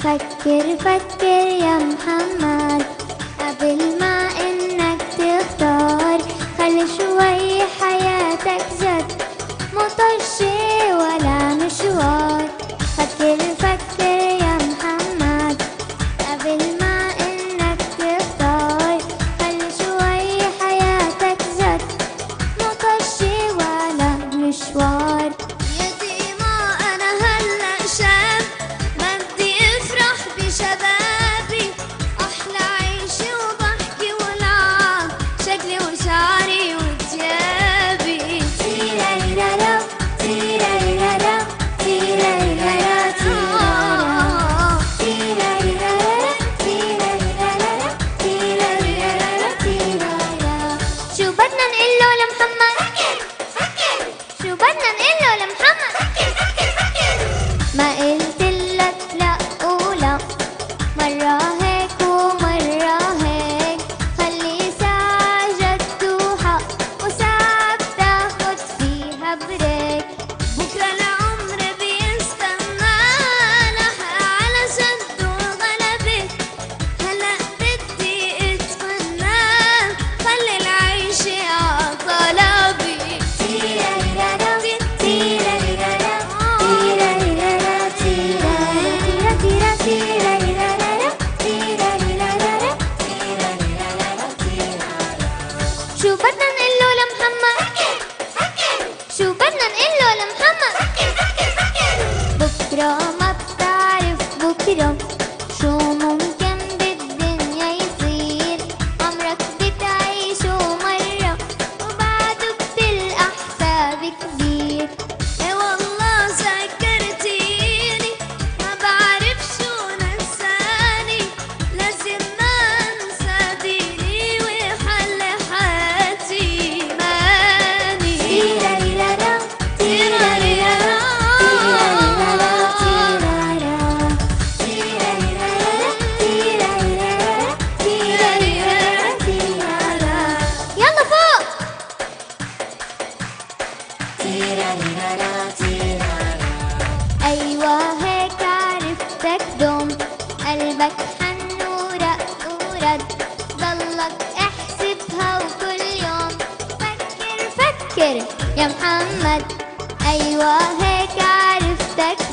فكر فكر يا محمد قبل ما انك تختار، خلي شوي حياتك جد مو طشة ولا مشوار. فكر فكر يا محمد قبل ما انك تختار، خلي شوي حياتك جد مو طشة ولا مشوار. ما قلتلك لا ولا مرة هيك ومرة هيك، خلي ساعة جد وحق وساعة بتاخد فيها بريك. بكرة العمر بيستنى لحق على شد وغلبة، هلأ بدي اتمنى خلي العيشة عطلبي. شو بدنا نقله لمحمد؟ شو بدنا نقله لمحمد؟ بكرة ما بتعرف بكرة شو ممكن بالدنيا يصير، عمرك بتعيشه مرة وبعده بتلقى حساب كبير. اي والله ذكرتيني ما بعرف شو نساني، لازم ما انسى ديني وحل حياتي ماني. يلا فوق. أيوة هيك عرفتك دوم، قلبك حن ورق ورد، ضلك احسبها وكل يوم فكر فكر يا محمد. أيوة هيك عرفتك